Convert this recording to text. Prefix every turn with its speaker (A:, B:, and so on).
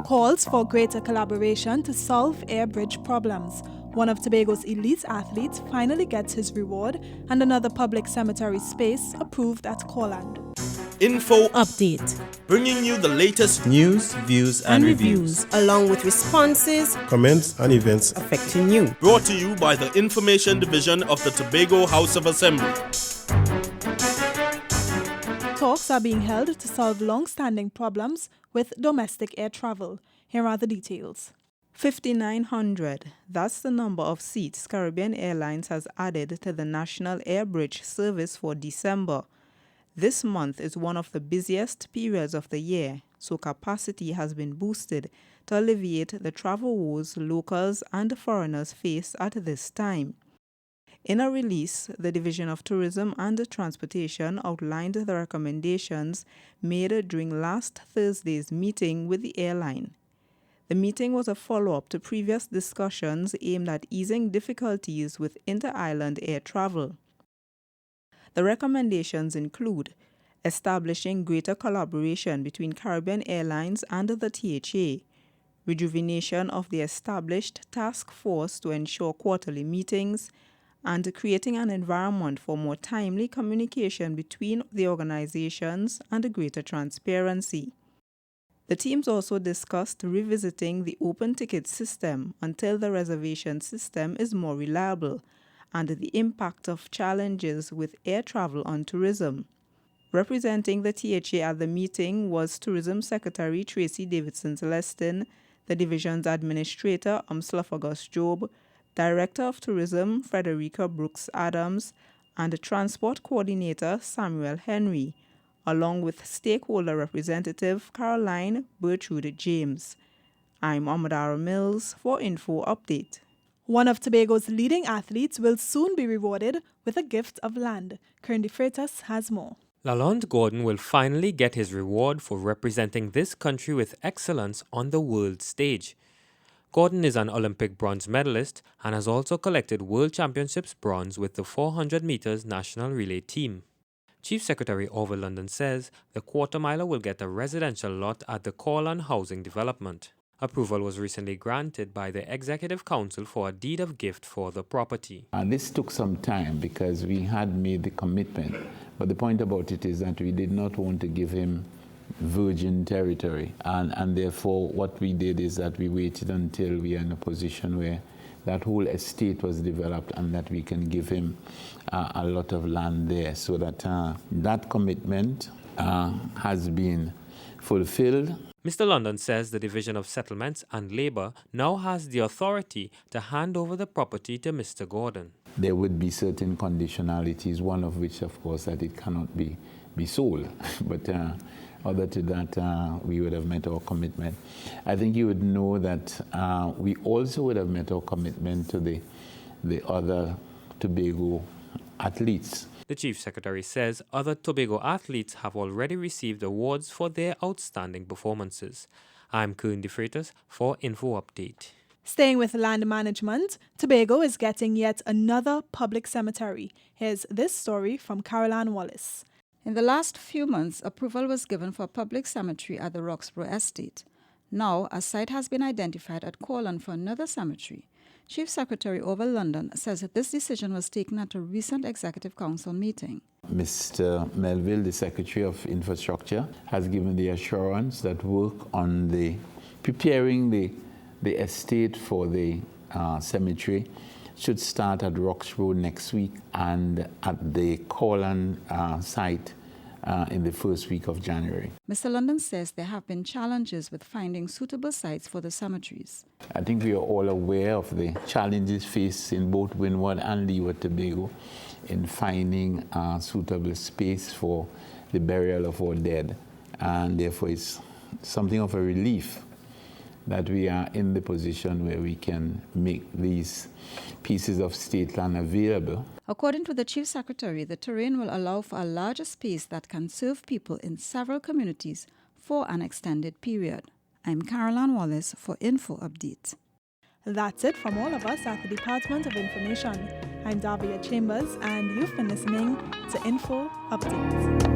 A: Calls for greater collaboration to solve air bridge problems. One of Tobago's elite athletes finally gets his reward, and another public cemetery space approved at Corland.
B: Info
C: Update.
B: bringing you the latest news, views, and reviews.
C: Along with responses
D: comments and events
C: affecting you.
B: Brought to you by the Information Division of the Tobago House of Assembly.
A: Talks are being held to solve long-standing problems with domestic air travel. Here are the details.
E: 5,900. That's the number of seats Caribbean Airlines has added to the National Air Bridge service for December. This month is one of the busiest periods of the year, so capacity has been boosted to alleviate the travel woes locals and foreigners face at this time. In a release, the Division of Tourism and Transportation outlined the recommendations made during last Thursday's meeting with the airline. The meeting was a follow-up to previous discussions aimed at easing difficulties with inter-island air travel. The recommendations include establishing greater collaboration between Caribbean Airlines and the THA, rejuvenation of the established task force to ensure quarterly meetings, and creating an environment for more timely communication between the organizations and greater transparency. The teams also discussed revisiting the open ticket system until the reservation system is more reliable, and the impact of challenges with air travel on tourism. Representing the THA at the meeting was Tourism Secretary Tracy Davidson-Celestin, the division's administrator Umsluffagus Job, Director of Tourism Frederica Brooks Adams, and Transport Coordinator Samuel Henry, along with stakeholder representative Caroline Bertrude James. I'm Amadara Mills for Info Update.
A: One of Tobago's leading athletes will soon be rewarded with a gift of land. Kern de Freitas has more.
F: Lalonde Gordon will finally get his reward for representing this country with excellence on the world stage. Gordon is an Olympic bronze medalist and has also collected World Championships bronze with the 400 meters national relay team. Chief Secretary Orville London says the quarter-miler will get a residential lot at the Corland Housing Development. Approval was recently granted by the Executive Council for a deed of gift for the property.
G: This took some time because we had made the commitment, but the point about it is that we did not want to give him virgin territory, and therefore what we did is that we waited until we are in a position where that whole estate was developed and that we can give him a lot of land there, so that that commitment has been fulfilled.
F: Mr. London says the Division of Settlements and Labour now has the authority to hand over the property to Mr. Gordon.
G: There would be certain conditionalities, one of which, of course, that it cannot be sold. But other to that, we would have met our commitment. I think you would know that we also would have met our commitment to the other Tobago athletes.
F: The Chief Secretary says other Tobago athletes have already received awards for their outstanding performances. I'm Kern de Freitas for Info Update.
A: Staying with land management, Tobago is getting yet another public cemetery. Here's this story from Caroline Wallace.
H: In the last few months, approval was given for a public cemetery at the Roxborough Estate. Now, a site has been identified at Corland for another cemetery. Chief Secretary Orville London says that this decision was taken at a recent Executive Council meeting.
G: Mr. Melville, the Secretary of Infrastructure, has given the assurance that work on preparing the estate for the cemetery should start at Roxborough next week and at the Corland site in the first week of January.
H: Mr. London says there have been challenges with finding suitable sites for the cemeteries.
G: I think we are all aware of the challenges faced in both Windward and Leeward Tobago in finding suitable space for the burial of our dead. And therefore it's something of a relief that we are in the position where we can make these pieces of state land available.
H: According to the Chief Secretary, the terrain will allow for a larger space that can serve people in several communities for an extended period. I'm Caroline Wallace for Info Update.
A: That's it from all of us at the Department of Information. I'm Davia Chambers, and you've been listening to Info Update.